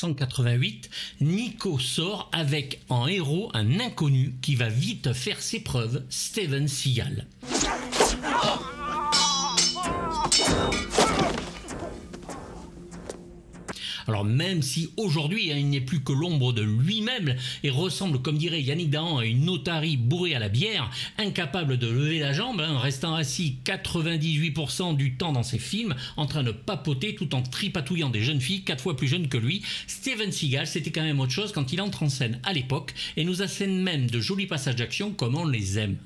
1988, Nico sort avec en héros un inconnu qui va vite faire ses preuves, Steven Seagal. Alors même si aujourd'hui il n'est plus que l'ombre de lui-même et ressemble, comme dirait Yannick Dahan, à une otarie bourrée à la bière, incapable de lever la jambe, restant assis 98% du temps dans ses films, en train de papoter tout en tripatouillant des jeunes filles 4 fois plus jeunes que lui, Steven Seagal c'était quand même autre chose quand il entre en scène à l'époque et nous assène même de jolis passages d'action comme on les aime.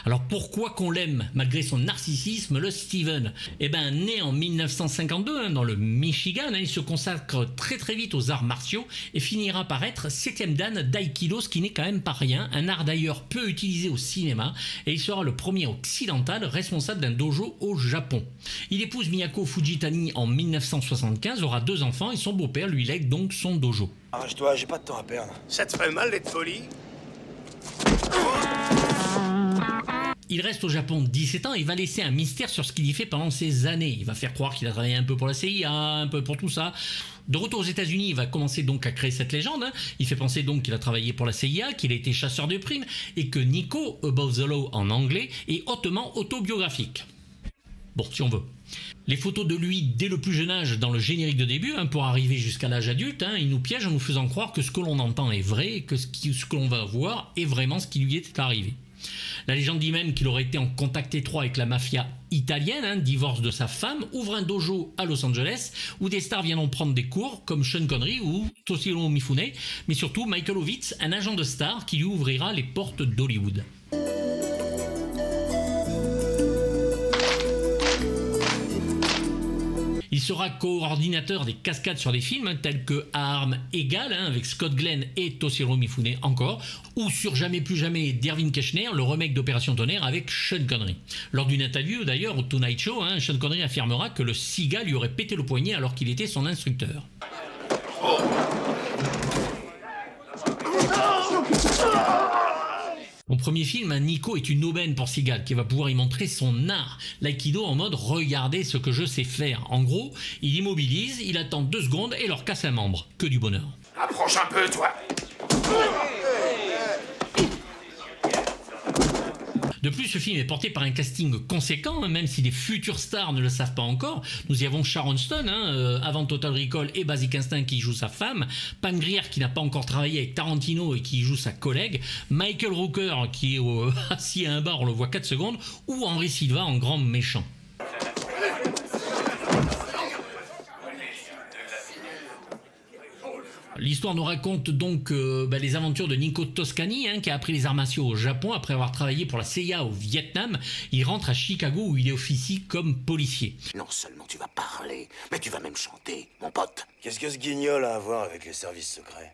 Alors pourquoi qu'on l'aime malgré son narcissisme, le Steven? Eh ben né en 1952 dans le Michigan, il se consacre très vite aux arts martiaux et finira par être 7e dan d'aïkido, ce qui n'est quand même pas rien, un art d'ailleurs peu utilisé au cinéma, et il sera le premier occidental responsable d'un dojo au Japon. Il épouse Miyako Fujitani en 1975, aura 2 enfants et son beau-père lui lègue donc son dojo. Arrange-toi, j'ai pas de temps à perdre. Ça te ferait mal d'être poli? Il reste au Japon 17 ans et va laisser un mystère sur ce qu'il y fait pendant ces années. Il va faire croire qu'il a travaillé un peu pour la CIA, un peu pour tout ça. De retour aux États-Unis, il va commencer donc à créer cette légende. Il fait penser donc qu'il a travaillé pour la CIA, qu'il a été chasseur de primes et que Nico, Above the Law en anglais, est hautement autobiographique. Bon, si on veut. Les photos de lui dès le plus jeune âge dans le générique de début, pour arriver jusqu'à l'âge adulte, il nous piège en nous faisant croire que ce que l'on entend est vrai et que ce que l'on va voir est vraiment ce qui lui est arrivé. La légende dit même qu'il aurait été en contact étroit avec la mafia italienne, divorce de sa femme, ouvre un dojo à Los Angeles où des stars viendront prendre des cours comme Sean Connery ou Toshiro Mifune, mais surtout Michael Ovitz, un agent de star qui lui ouvrira les portes d'Hollywood. Il sera coordinateur des cascades sur des films tels que À armes égales avec Scott Glenn et Toshiro Mifune encore, ou sur Jamais plus jamais d'Irving Keschner, le remake d'Opération Tonnerre avec Sean Connery. Lors d'une interview d'ailleurs au Tonight Show, Sean Connery affirmera que le Seagal lui aurait pété le poignet alors qu'il était son instructeur. Mon premier film, Nico, est une aubaine pour Seagal qui va pouvoir y montrer son art, l'aïkido en mode « regardez ce que je sais faire ». En gros, il immobilise, il attend 2 secondes et leur casse un membre. Que du bonheur. Approche un peu, toi. De plus, ce film est porté par un casting conséquent, même si les futures stars ne le savent pas encore. Nous y avons Sharon Stone, avant Total Recall, et Basic Instinct qui joue sa femme, Pam Grier qui n'a pas encore travaillé avec Tarantino et qui joue sa collègue, Michael Rooker qui est assis à un bar, on le voit 4 secondes, ou Henry Silva en grand méchant. L'histoire nous raconte donc les aventures de Nico Toscani, qui a appris les arts martiaux au Japon après avoir travaillé pour la CIA au Vietnam. Il rentre à Chicago où il officie comme policier. Non seulement tu vas parler, mais tu vas même chanter, mon pote. Qu'est-ce que ce guignol a à voir avec les services secrets?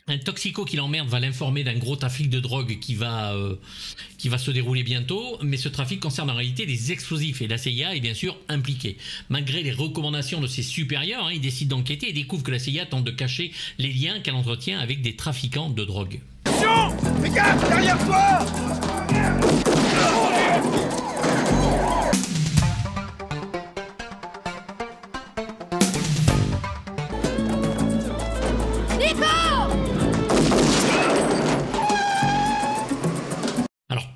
Un toxico qui l'emmerde va l'informer d'un gros trafic de drogue qui va se dérouler bientôt, mais ce trafic concerne en réalité des explosifs et la CIA est bien sûr impliquée. Malgré les recommandations de ses supérieurs, il décide d'enquêter et découvre que la CIA tente de cacher les liens qu'elle entretient avec des trafiquants de drogue. Attention! Fais gaffe, derrière toi!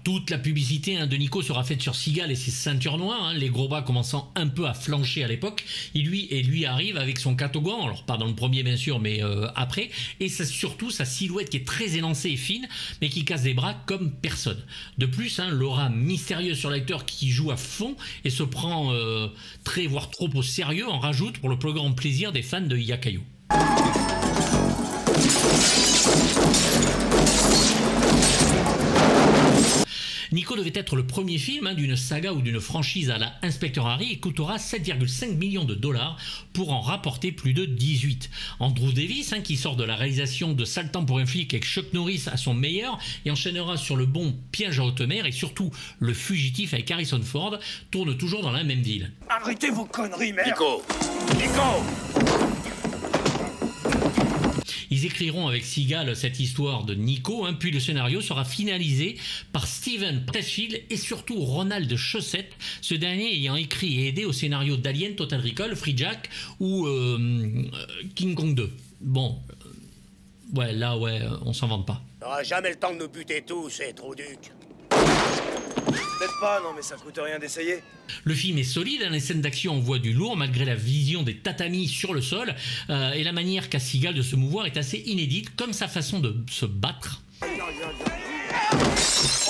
Toute la publicité de Nico sera faite sur Seagal et ses ceintures noires, les gros bras commençant un peu à flancher à l'époque. Lui arrive avec son catogan, alors pas dans le premier bien sûr, mais après, et surtout sa silhouette qui est très élancée et fine, mais qui casse des bras comme personne. De plus, l'aura mystérieuse sur l'acteur qui joue à fond et se prend très voire trop au sérieux en rajoute pour le plus grand plaisir des fans de Yakayo. Nico devait être le premier film d'une saga ou d'une franchise à la Inspecteur Harry et coûtera 7,5 millions de dollars pour en rapporter plus de 18. Andrew Davis, qui sort de la réalisation de Sale temps pour un flic avec Chuck Norris à son meilleur et enchaînera sur le bon Piège à haute mer et surtout Le Fugitif avec Harrison Ford, tourne toujours dans la même ville. Arrêtez vos conneries, merde. Nico! Ils écriront avec Seagal cette histoire de Nico, puis le scénario sera finalisé par Steven Pressfield et surtout Ronald Shusett, ce dernier ayant écrit et aidé au scénario d'Alien, Total Recall, Free Jack ou King Kong 2. Bon, on s'en vante pas. T'auras jamais le temps de nous buter tous, c'est trop duc. Peut-être pas, non, mais ça coûte rien d'essayer. Le film est solide, les scènes d'action envoient du lourd malgré la vision des tatamis sur le sol et la manière qu'a Seagal de se mouvoir est assez inédite, comme sa façon de se battre.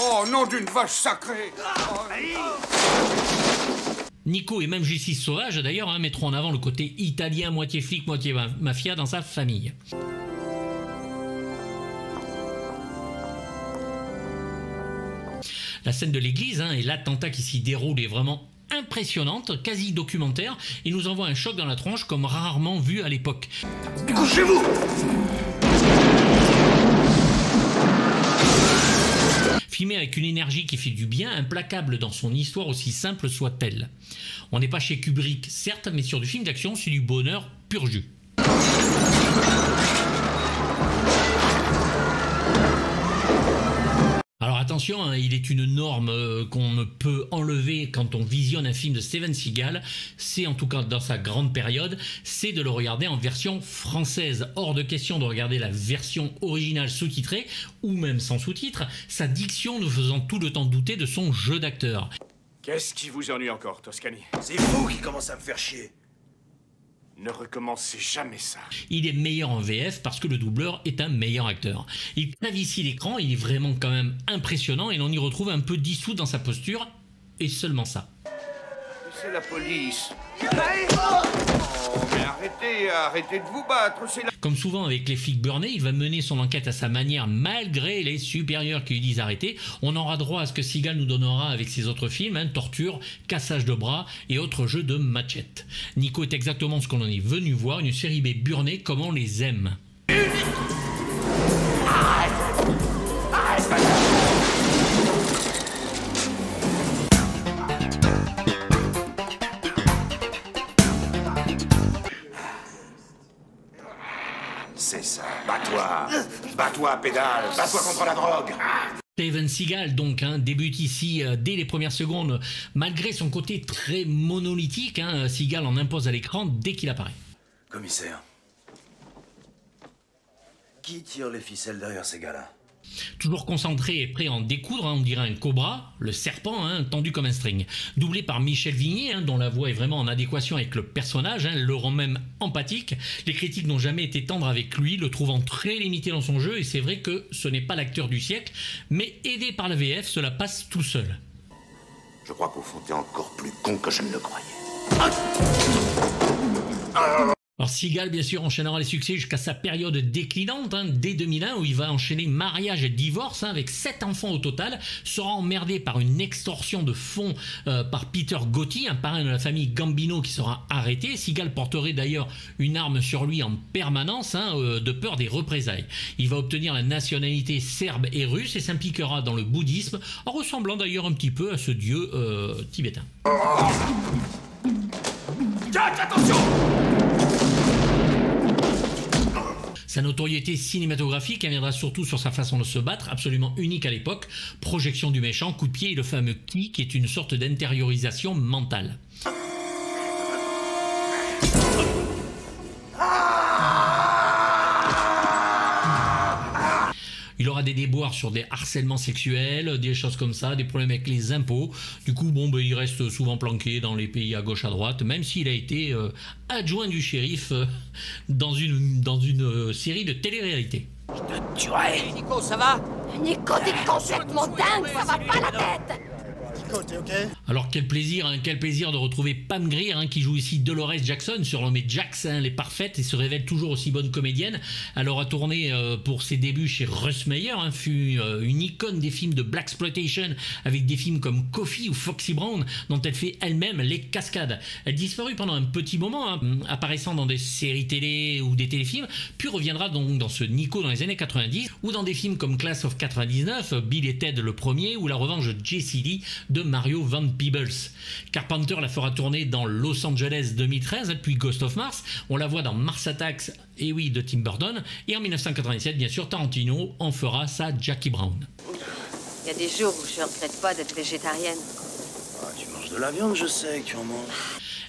Oh, nom d'une vache sacrée. Nico et même Justice Sauvage d'ailleurs mettront en avant le côté italien, moitié flic, moitié mafia dans sa famille. La scène de l'église et l'attentat qui s'y déroule est vraiment impressionnante, quasi documentaire, et nous envoie un choc dans la tronche comme rarement vu à l'époque. Couchez-vous. Filmé avec une énergie qui fait du bien, implacable dans son histoire aussi simple soit-elle. On n'est pas chez Kubrick, certes, mais sur du film d'action, c'est du bonheur pur jus. Alors attention, il est une norme qu'on ne peut enlever quand on visionne un film de Steven Seagal, c'est en tout cas dans sa grande période, c'est de le regarder en version française. Hors de question de regarder la version originale sous-titrée, ou même sans sous-titres, sa diction nous faisant tout le temps douter de son jeu d'acteur. Qu'est-ce qui vous ennuie encore, Toscani? C'est vous qui commencez à me faire chier. Ne recommencez jamais ça. Il est meilleur en VF parce que le doubleur est un meilleur acteur. Il crève ici l'écran, il est vraiment quand même impressionnant et l'on y retrouve un peu dissous dans sa posture, et seulement ça. C'est la police. Oh, mais arrêtez de vous battre, c'est la... Comme souvent avec les flics burnés, il va mener son enquête à sa manière malgré les supérieurs qui lui disent arrêter. On aura droit à ce que Seagal nous donnera avec ses autres films, torture, cassage de bras et autres jeux de machette. Nico est exactement ce qu'on en est venu voir, une série B burnée comme on les aime. C'est ça. Bats-toi, pédale. Bats-toi contre la drogue. Steven Seagal donc débute ici dès les premières secondes, malgré son côté très monolithique, Seagal en impose à l'écran dès qu'il apparaît. Commissaire. Qui tire les ficelles derrière ces gars-là? Toujours concentré et prêt à en découdre, on dirait un cobra, le serpent, tendu comme un string. Doublé par Michel Vignier, dont la voix est vraiment en adéquation avec le personnage, le rend même empathique. Les critiques n'ont jamais été tendres avec lui, le trouvant très limité dans son jeu, et c'est vrai que ce n'est pas l'acteur du siècle, mais aidé par la VF, cela passe tout seul. Je crois qu'au fond, t'es encore plus con que je ne le croyais. Alors Seagal, bien sûr, enchaînera les succès jusqu'à sa période déclinante, dès 2001, où il va enchaîner mariage et divorce, avec 7 enfants au total, sera emmerdé par une extorsion de fonds par Peter Gotti, un parrain de la famille Gambino qui sera arrêté. Seagal porterait d'ailleurs une arme sur lui en permanence, de peur des représailles. Il va obtenir la nationalité serbe et russe et s'impliquera dans le bouddhisme, en ressemblant d'ailleurs un petit peu à ce dieu tibétain. Jack, attention! Sa notoriété cinématographique viendra surtout sur sa façon de se battre, absolument unique à l'époque. Projection du méchant, coup de pied et le fameux ki, qui est une sorte d'intériorisation mentale. Il aura des déboires sur des harcèlements sexuels, des choses comme ça, des problèmes avec les impôts. Du coup, il reste souvent planqué dans les pays à gauche à droite, même s'il a été adjoint du shérif dans une série de télé-réalité. Je te tuerai. Nico, ça va? Nico, t'es complètement dingue, ça va pas la tête! l'autre côté, ok? Alors quel plaisir de retrouver Pam Grier qui joue ici Dolores Jackson, surnommée Jax, les parfaites, et se révèle toujours aussi bonne comédienne. Elle aura tourné pour ses débuts chez Russ Meyer, fut une icône des films de blaxploitation avec des films comme Coffy ou Foxy Brown dont elle fait elle-même les cascades. Elle disparut pendant un petit moment, apparaissant dans des séries télé ou des téléfilms, puis reviendra donc dans ce Nico dans les années 90 ou dans des films comme Class of 99, Bill et Ted le premier ou La revanche de Jesse Lee de Mario Van Peebles. Carpenter la fera tourner dans Los Angeles 2013, puis Ghost of Mars. On la voit dans Mars Attacks, et oui, de Tim Burton. Et en 1997, bien sûr, Tarantino en fera sa Jackie Brown. Il y a des jours où je ne regrette pas d'être végétarienne. Ah, tu manges de la viande, je sais que tu en manges.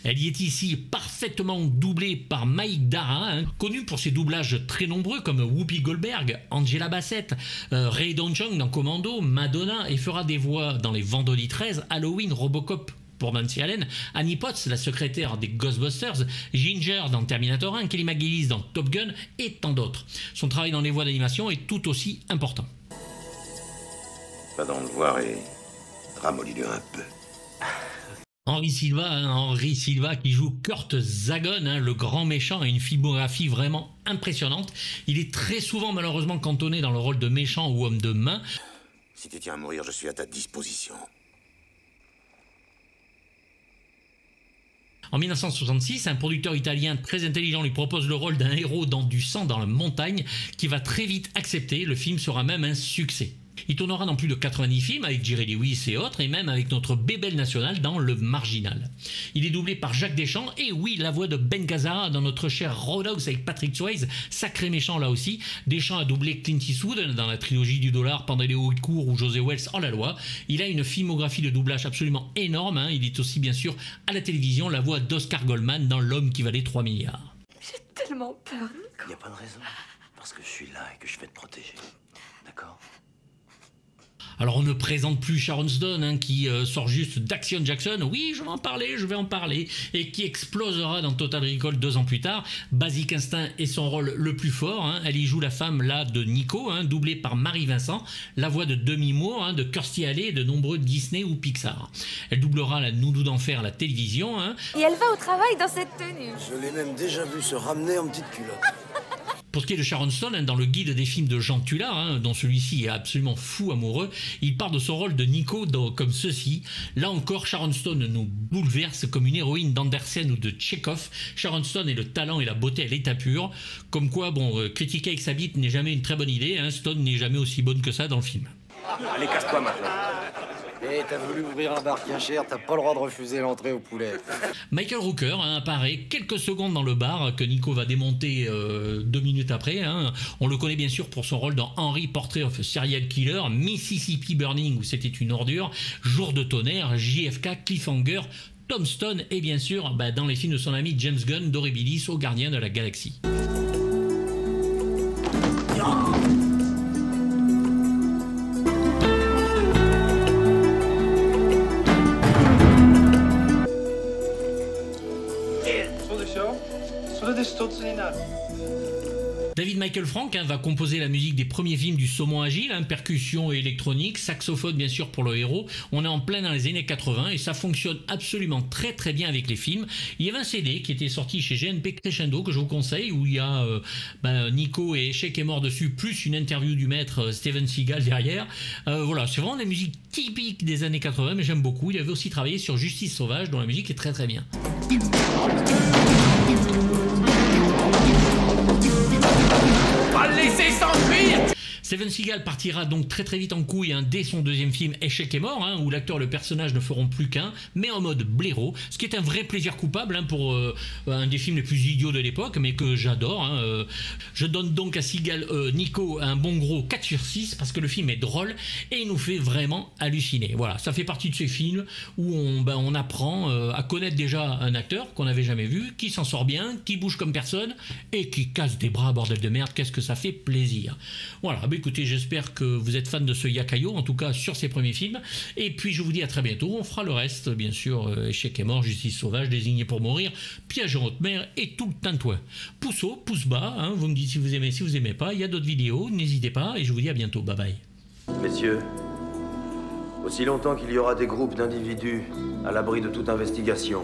Elle y est ici parfaitement doublée par Mike Dara, connu pour ses doublages très nombreux comme Whoopi Goldberg, Angela Bassett, Ray Downchong dans Commando, Madonna, et fera des voix dans les Vendredi 13, Halloween, Robocop pour Nancy Allen, Annie Potts, la secrétaire des Ghostbusters, Ginger dans Terminator 1, Kelly McGillis dans Top Gun et tant d'autres. Son travail dans les voix d'animation est tout aussi important. Va donc le voir et ramollis-le un peu. Henry Silva qui joue Kurt Zagon, le grand méchant, a une filmographie vraiment impressionnante. Il est très souvent malheureusement cantonné dans le rôle de méchant ou homme de main. Si tu tiens à mourir, je suis à ta disposition. En 1966, un producteur italien très intelligent lui propose le rôle d'un héros dans du sang dans la montagne qui va très vite accepter. Le film sera même un succès. Il tournera dans plus de 90 films avec Jerry Lewis et autres, et même avec notre bébelle nationale dans Le Marginal. Il est doublé par Jacques Deschamps, et oui, la voix de Ben Gazzara dans notre cher Roadhouse avec Patrick Swayze, sacré méchant là aussi. Deschamps a doublé Clint Eastwood dans la trilogie du dollar, Pandéléo Court ou José Wells en La Loi. Il a une filmographie de doublage absolument énorme, Il est aussi bien sûr à la télévision la voix d'Oscar Goldman dans L'homme qui valait 3 milliards. J'ai tellement peur, Nico. Il n'y a pas de raison. Parce que je suis là et que je vais te protéger. D'accord? Alors on ne présente plus Sharon Stone qui sort juste d'Action Jackson, oui je vais en parler, et qui explosera dans Total Recall 2 ans plus tard. Basic Instinct est son rôle le plus fort, elle y joue la femme là de Nico, doublée par Marie Vincent, la voix de Demi Moore, de Kirstie Alley et de nombreux Disney ou Pixar. Elle doublera la Nounou d'enfer à la télévision. Et elle va au travail dans cette tenue. Je l'ai même déjà vu se ramener en petite culotte. Pour ce qui est de Sharon Stone, dans le guide des films de Jean Tullard, dont celui-ci est absolument fou amoureux, il part de son rôle de Nico comme ceci. Là encore, Sharon Stone nous bouleverse comme une héroïne d'Andersen ou de Tchekhov. Sharon Stone est le talent et la beauté à l'état pur. Comme quoi, critiquer avec sa bite n'est jamais une très bonne idée. Stone n'est jamais aussi bonne que ça dans le film. Allez, casse-toi maintenant. Eh, t'as voulu ouvrir un bar bien cher, t'as pas le droit de refuser l'entrée au poulet. Michael Rooker apparaît quelques secondes dans le bar que Nico va démonter 2 minutes après. On le connaît bien sûr pour son rôle dans Henry Portrait of a Serial Killer, Mississippi Burning où c'était une ordure, Jour de tonnerre, JFK, Cliffhanger, Tombstone et bien sûr dans les films de son ami James Gunn d'Horribilis aux Gardiens de la Galaxie. David Michael Frank va composer la musique des premiers films du Saumon Agile, percussion et électronique, saxophone bien sûr pour le héros. On est en plein dans les années 80 et ça fonctionne absolument très très bien avec les films. Il y avait un CD qui était sorti chez GNP Crescendo que je vous conseille où il y a Nico et Échec est mort dessus plus une interview du maître Steven Seagal derrière. Voilà, c'est vraiment la musique typique des années 80 mais j'aime beaucoup. Il avait aussi travaillé sur Justice Sauvage dont la musique est très très bien. Pas le laisser s'enfuir! Steven Seagal partira donc très très vite en couille dès son deuxième film Échec est mort, où l'acteur et le personnage ne feront plus qu'un, mais en mode blaireau, ce qui est un vrai plaisir coupable pour un des films les plus idiots de l'époque, mais que j'adore. Je donne donc à Seagal, Nico un bon gros 4/6 parce que le film est drôle et il nous fait vraiment halluciner. Voilà, ça fait partie de ces films où on apprend à connaître déjà un acteur qu'on n'avait jamais vu, qui s'en sort bien, qui bouge comme personne et qui casse des bras, bordel de merde, qu'est-ce que ça fait plaisir. Voilà, écoutez, j'espère que vous êtes fan de ce Yakayo, en tout cas sur ses premiers films. Et puis je vous dis à très bientôt. On fera le reste, bien sûr. Échec est mort, Justice sauvage, Désigné pour mourir, Piège en haute mer et tout le tintouin. Pouce haut, pouce bas. Vous me dites si vous aimez, si vous aimez pas. Il y a d'autres vidéos, n'hésitez pas. Et je vous dis à bientôt. Bye bye. Messieurs, Aussi longtemps qu'il y aura des groupes d'individus à l'abri de toute investigation,